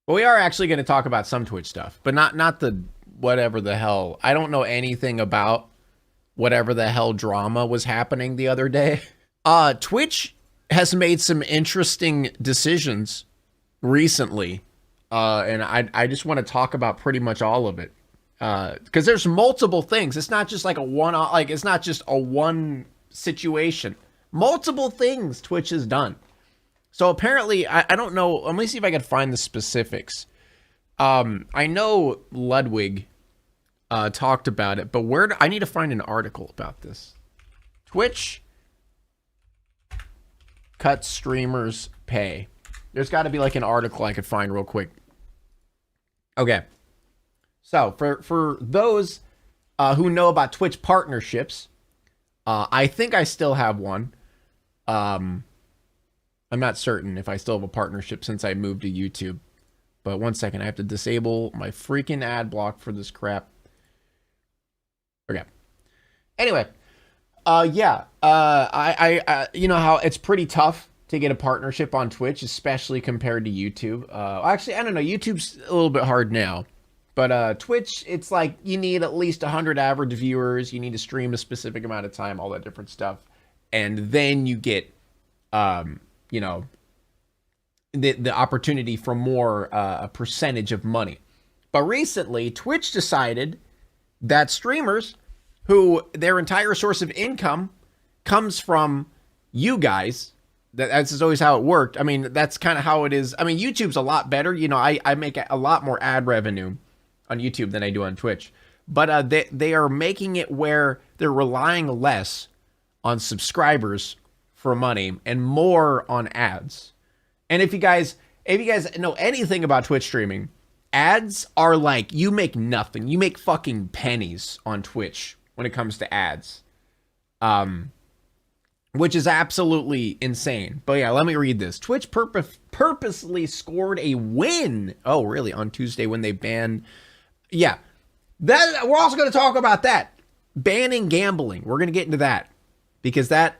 But we are actually going to talk about some Twitch stuff, but not the whatever the hell. I don't know anything about whatever the hell drama was happening the other day. Twitch has made some interesting decisions recently, and I just want to talk about pretty much all of it, because there's multiple things. It's not just like it's not just a one situation. Multiple things Twitch has done. So apparently, I don't know. Let me see if I can find the specifics. I know Ludwig talked about it, but I need to find an article about this. Twitch cuts streamers pay. There's got to be like an article I could find real quick. Okay. So for those who know about Twitch partnerships, I think I still have one. I'm not certain if I still have a partnership since I moved to YouTube. But one second, I have to disable my freaking ad block for this crap. Okay. Anyway, yeah. I you know how it's pretty tough to get a partnership on Twitch, especially compared to YouTube. Actually, I don't know. YouTube's a little bit hard now. But Twitch, it's like you need at least 100 average viewers. You need to stream a specific amount of time, all that different stuff. And then you get, you know, the opportunity for more a percentage of money. But recently, Twitch decided that streamers who their entire source of income comes from you guys, that's always how it worked. I mean, that's kind of how it is. I mean, YouTube's a lot better. You know, I make a lot more ad revenue on YouTube than I do on Twitch. But they are making it where they're relying less on subscribers for money and more on ads. And if you guys know anything about Twitch streaming, ads are like, you make nothing. You make fucking pennies on Twitch when it comes to ads. Which is absolutely insane. But yeah, let me read this. Twitch purposely scored a win. Oh, really? On Tuesday when they banned... Yeah. We're also going to talk about that. Banning gambling. We're going to get into that. Because that...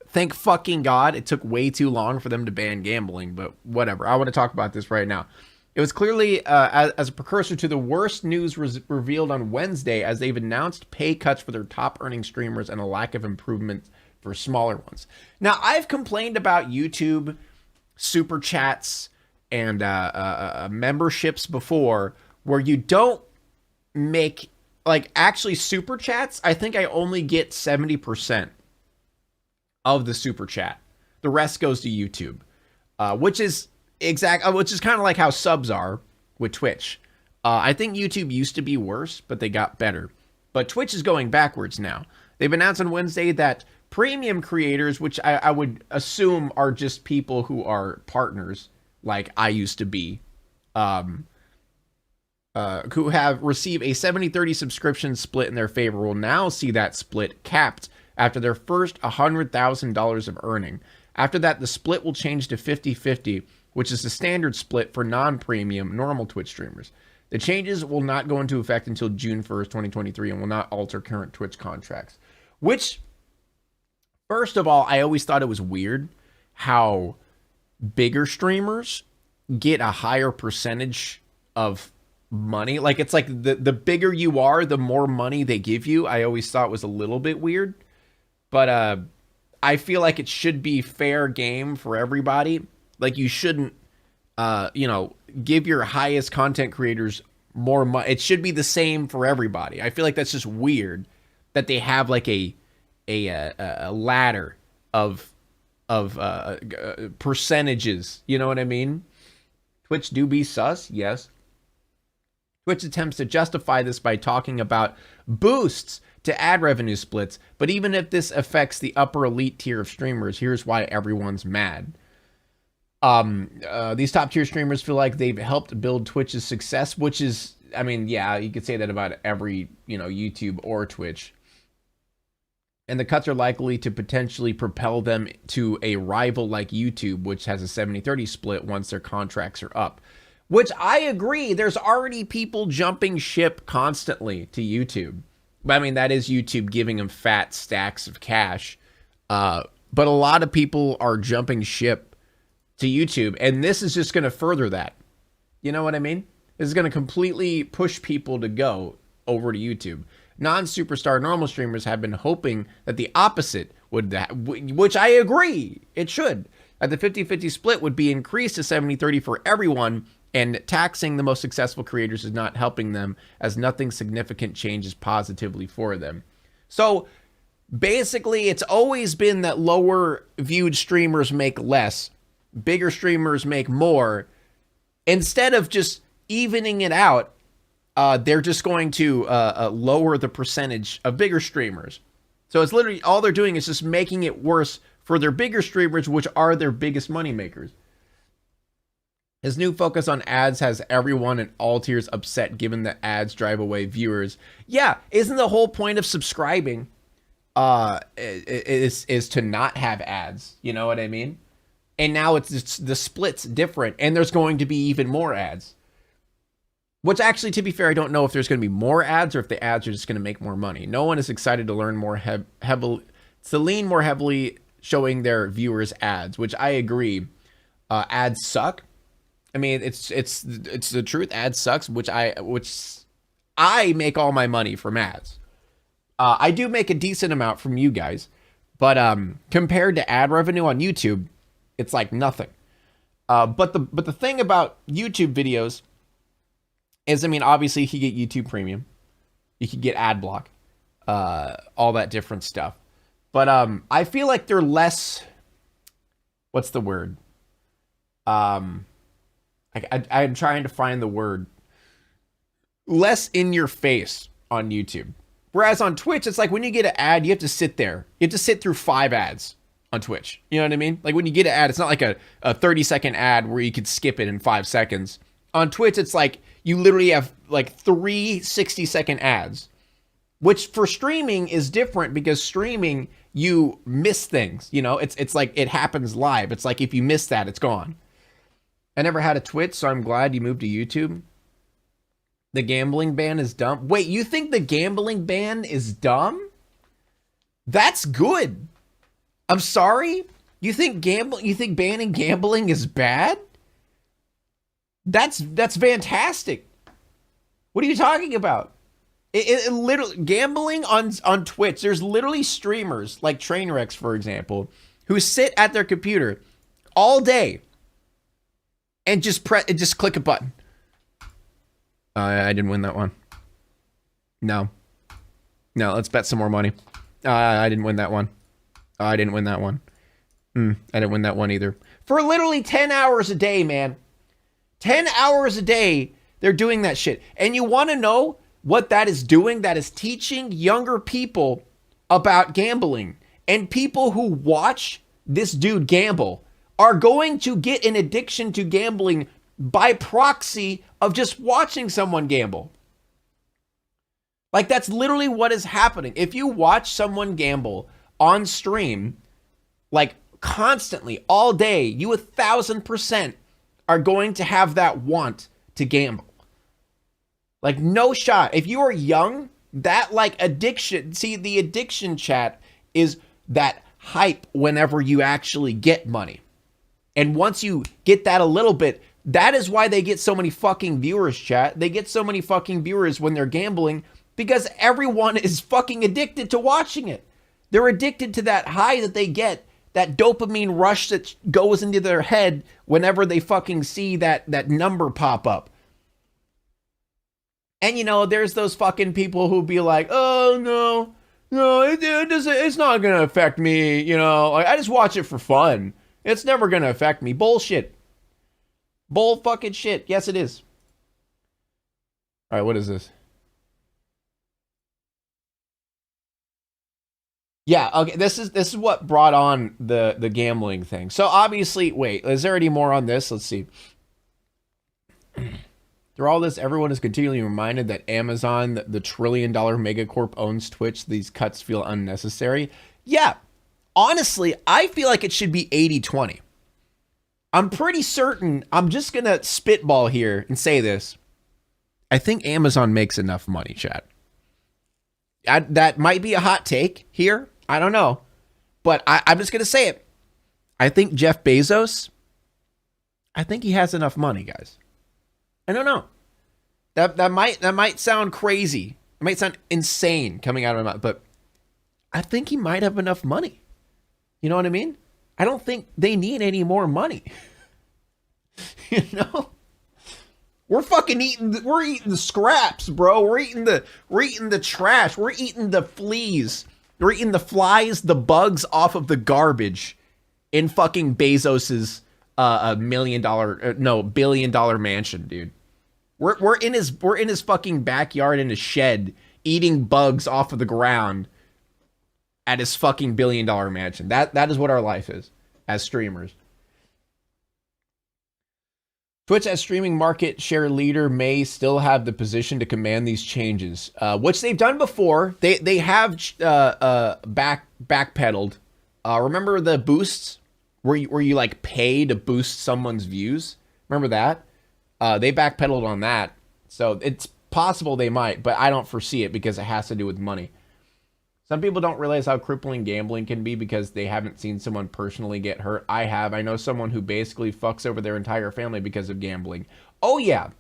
Thank fucking God, it took way too long for them to ban gambling, but whatever. I want to talk about this right now. It was clearly as a precursor to the worst news revealed on Wednesday, as they've announced pay cuts for their top-earning streamers and a lack of improvement for smaller ones. Now, I've complained about YouTube super chats and memberships before, where you don't make, like, actually super chats. I think I only get 70% of the super chat. The rest goes to YouTube, which is kind of like how subs are with Twitch. I think YouTube used to be worse, but they got better. But Twitch is going backwards now. They've announced on Wednesday that premium creators, which I would assume are just people who are partners, like I used to be, who have received a 70-30 subscription split in their favor, will now see that split capped after their first $100,000 of earning. After that, the split will change to 50-50, which is the standard split for non-premium normal Twitch streamers. The changes will not go into effect until June 1st, 2023, and will not alter current Twitch contracts. Which, first of all, I always thought it was weird how bigger streamers get a higher percentage of money. Like, it's like the bigger you are, the more money they give you. I always thought it was a little bit weird. But I feel like it should be fair game for everybody. Like, you shouldn't, you know, give your highest content creators more money. It should be the same for everybody. I feel like that's just weird that they have like a ladder of percentages. You know what I mean? Twitch do be sus, yes. Twitch attempts to justify this by talking about boosts to ad revenue splits, but even if this affects the upper elite tier of streamers, here's why everyone's mad. These top tier streamers feel like they've helped build Twitch's success, which is, I mean, yeah, you could say that about every, you know, YouTube or Twitch. And the cuts are likely to potentially propel them to a rival like YouTube, which has a 70-30 split once their contracts are up. Which I agree, there's already people jumping ship constantly to YouTube. But I mean, that is YouTube giving them fat stacks of cash. But a lot of people are jumping ship to YouTube, and this is just going to further that. You know what I mean? This is going to completely push people to go over to YouTube. Non-superstar normal streamers have been hoping that the opposite would, which I agree, it should. That the 50-50 split would be increased to 70-30 for everyone, and taxing the most successful creators is not helping them, as nothing significant changes positively for them. So basically, it's always been that lower viewed streamers make less, bigger streamers make more. Instead of just evening it out, they're just going to lower the percentage of bigger streamers. So it's literally all they're doing is just making it worse for their bigger streamers, which are their biggest money makers. His new focus on ads has everyone in all tiers upset, given that ads drive away viewers. Yeah, isn't the whole point of subscribing is to not have ads? You know what I mean? And now it's the split's different, and there's going to be even more ads. Which actually, to be fair, I don't know if there's going to be more ads or if the ads are just going to make more money. No one is excited to learn more lean more heavily showing their viewers ads, which I agree. Ads suck. I mean, it's the truth. Ads sucks, which I make all my money from ads. I do make a decent amount from you guys, but compared to ad revenue on YouTube, it's like nothing. But the thing about YouTube videos is, I mean, obviously you could get YouTube Premium, you could get ad block, all that different stuff. But I feel like they're less, what's the word? I'm trying to find the word. Less in your face on YouTube. Whereas on Twitch, it's like when you get an ad, you have to sit there. You have to sit through 5 ads on Twitch. You know what I mean? Like when you get an ad, it's not like a 30-second ad where you could skip it in 5 seconds. On Twitch, it's like you literally have like 3 60-second ads, which for streaming is different because streaming, you miss things. You know, it's like it happens live. It's like if you miss that, it's gone. I never had a Twitch, so I'm glad you moved to YouTube. The gambling ban is dumb. Wait, you think the gambling ban is dumb? That's good. I'm sorry? You think banning gambling is bad? That's fantastic. What are you talking about? It literally, gambling on Twitch, there's literally streamers like Trainwrecks, for example, who sit at their computer all day and just click a button. I didn't win that one. No, let's bet some more money. I didn't win that one. I didn't win that one. I didn't win that one either. For literally 10 hours a day, man. 10 hours a day, they're doing that shit. And you want to know what that is doing? That is teaching younger people about gambling. And people who watch this dude gamble are going to get an addiction to gambling by proxy of just watching someone gamble. Like, that's literally what is happening. If you watch someone gamble on stream, like constantly, all day, you 1,000% are going to have that want to gamble. Like, no shot. If you are young, that like addiction, see, the addiction chat is that hype whenever you actually get money. And once you get that a little bit, that is why they get so many fucking viewers, chat. They get so many fucking viewers when they're gambling because everyone is fucking addicted to watching it. They're addicted to that high that they get, that dopamine rush that goes into their head whenever they fucking see that number pop up. And you know, there's those fucking people who be like, oh no, it's not gonna affect me. You know, like, I just watch it for fun. It's never gonna affect me. Bullshit. Bull fucking shit. Yes, it is. All right, what is this? Yeah, okay, this is what brought on the gambling thing. So obviously, wait, is there any more on this? Let's see. Through all this, everyone is continually reminded that Amazon, the trillion-dollar megacorp, owns Twitch. These cuts feel unnecessary. Yeah, honestly, I feel like it should be 80-20. I'm pretty certain, I'm just going to spitball here and say this. I think Amazon makes enough money, chat. That might be a hot take here. I don't know. But I'm just going to say it. I think Jeff Bezos, I think he has enough money, guys. I don't know. That might sound crazy. It might sound insane coming out of my mouth, but I think he might have enough money. You know what I mean? I don't think they need any more money. You know? We're eating the scraps, bro. We're eating the trash. We're eating the fleas. We're eating the flies, the bugs off of the garbage in fucking Bezos's billion-dollar mansion, dude. We're in his fucking backyard in his shed eating bugs off of the ground at his fucking billion-dollar mansion. That is what our life is as streamers. Twitch as streaming market share leader may still have the position to command these changes, which they've done before. They have backpedaled. Remember the boosts where you like pay to boost someone's views? Remember that? They backpedaled on that, so it's possible they might, but I don't foresee it because it has to do with money. Some people don't realize how crippling gambling can be because they haven't seen someone personally get hurt. I have. I know someone who basically fucks over their entire family because of gambling. Oh yeah.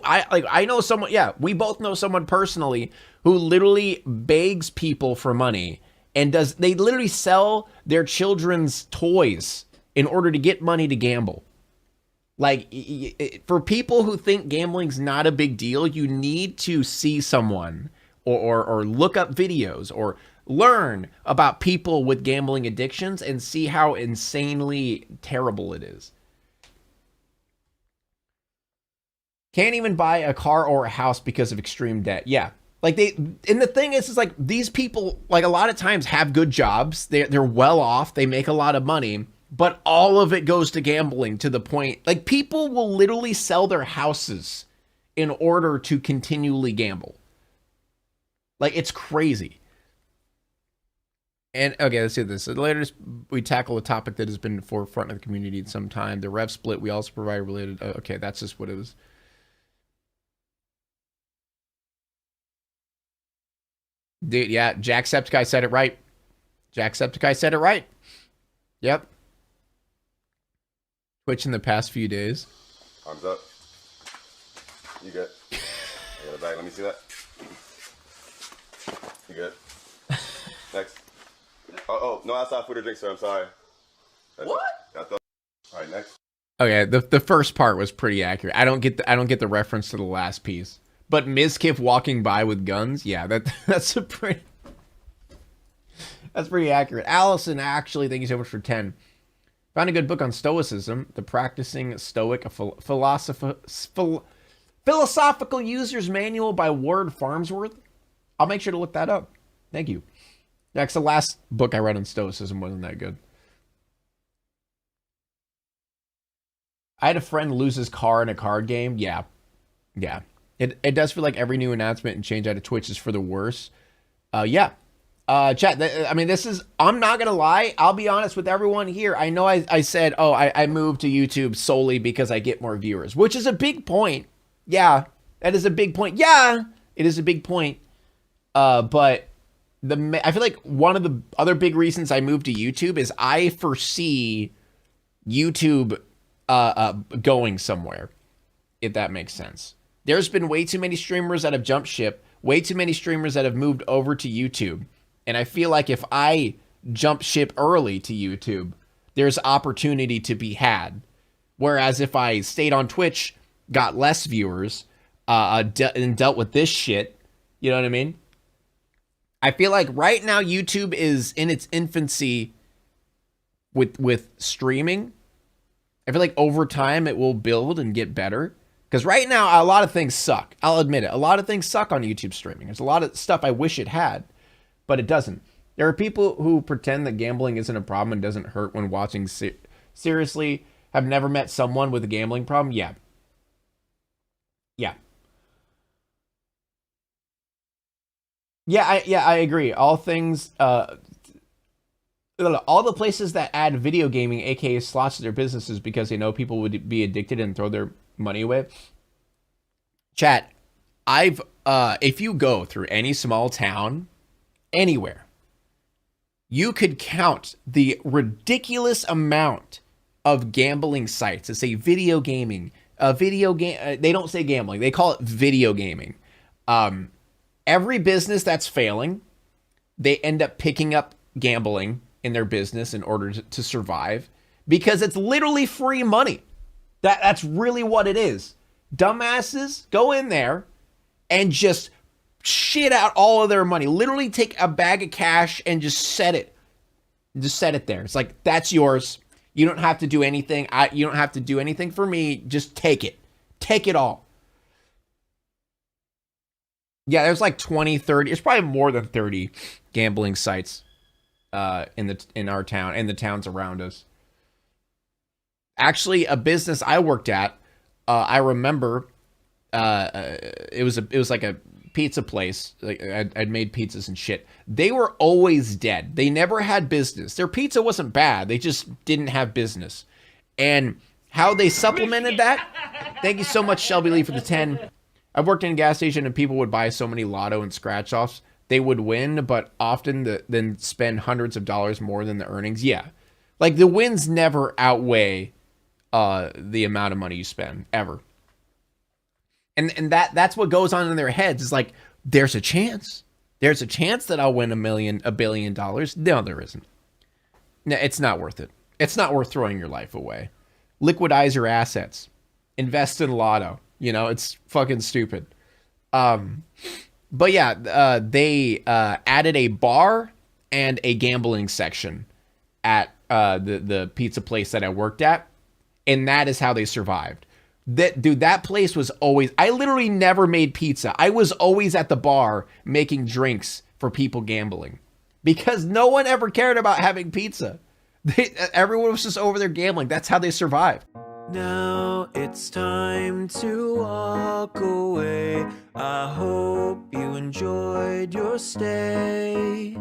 I know someone, yeah, we both know someone personally who literally begs people for money and they literally sell their children's toys in order to get money to gamble. Like, for people who think gambling's not a big deal, you need to see someone or look up videos or learn about people with gambling addictions and see how insanely terrible it is. Can't even buy a car or a house because of extreme debt. Yeah. Like and the thing is like these people, like a lot of times have good jobs. They're well off. They make a lot of money, but all of it goes to gambling to the point, like people will literally sell their houses in order to continually gamble. Like, it's crazy. And, okay, let's do this. So later, we tackle a topic that has been in the forefront of the community in some time. The rev split, we also provide related... okay, that's just what it was. Dude, yeah, Jacksepticeye said it right. Jacksepticeye said it right. Yep. Twitch in the past few days. Arms up. You good? I got a bag. Let me see that. You good? Next. Oh, no outside food or drink, sir. I'm sorry. What? All right, next. Okay, the first part was pretty accurate. I don't get the reference to the last piece. But Mizkif walking by with guns, yeah, that's pretty accurate. Allison, actually, thank you so much for 10. Found a good book on Stoicism, The Practicing Stoic, a philosophical user's manual by Ward Farnsworth. I'll make sure to look that up. Thank you. Next, the last book I read on Stoicism wasn't that good. I had a friend lose his car in a card game. Yeah. Yeah. It does feel like every new announcement and change out of Twitch is for the worse. Yeah. Chat, I mean, I'm not going to lie. I'll be honest with everyone here. I know I said, oh, I moved to YouTube solely because I get more viewers, which is a big point. Yeah, that is a big point. Yeah, it is a big point. But I feel like one of the other big reasons I moved to YouTube is I foresee YouTube going somewhere, if that makes sense. There's been way too many streamers that have jumped ship, way too many streamers that have moved over to YouTube. And I feel like if I jump ship early to YouTube, there's opportunity to be had. Whereas if I stayed on Twitch, got less viewers, and dealt with this shit, you know what I mean? I feel like right now YouTube is in its infancy with streaming. I feel like over time it will build and get better. Because right now, a lot of things suck. I'll admit it. A lot of things suck on YouTube streaming. There's a lot of stuff I wish it had, but it doesn't. There are people who pretend that gambling isn't a problem and doesn't hurt when watching. Seriously, have never met someone with a gambling problem? Yeah. Yeah. Yeah, I agree. All things... all the places that add video gaming, aka slots, to their businesses because they know people would be addicted and throw their money away. Chat, if you go through any small town, anywhere, you could count the ridiculous amount of gambling sites that say video gaming, video game. They don't say gambling. They call it video gaming. Every business that's failing, they end up picking up gambling in their business in order to survive, because it's literally free money. That's really what it is. Dumbasses go in there and just shit out all of their money. Literally take a bag of cash and just set it. Just set it there. It's like, that's yours. You don't have to do anything. You don't have to do anything for me. Just take it. Take it all. Yeah, there's like 20, 30. It's probably more than 30 gambling sites in our town and the towns around us. Actually, a business I worked at, I remember it was like a pizza place. Like I'd made pizzas and shit. They were always dead. They never had business. Their pizza wasn't bad. They just didn't have business. And how they supplemented that? Thank you so much, Shelby Lee, for the 10. I've worked in a gas station and people would buy so many lotto and scratch offs. They would win, but often then spend hundreds of dollars more than the earnings. Yeah. Like the wins never outweigh the amount of money you spend ever. And that's what goes on in their heads. Is like, there's a chance. There's a chance that I'll win $1 billion. No, there isn't. No, it's not worth it. It's not worth throwing your life away. Liquidize your assets. Invest in lotto. You know, it's fucking stupid. But yeah, they added a bar and a gambling section at the pizza place that I worked at. And that is how they survived. That place was always, I literally never made pizza. I was always at the bar making drinks for people gambling, because no one ever cared about having pizza. Everyone was just over there gambling. That's how they survived. Now it's time to walk away. I hope you enjoyed your stay.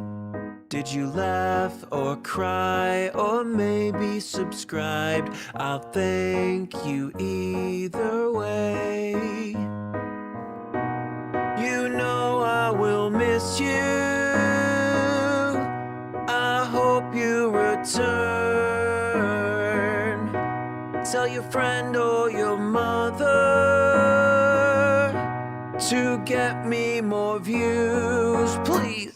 Did you laugh or cry or maybe subscribed? I'll thank you either way. You know I will miss you. I hope you return. Tell your friend or your mother to get me more views, please.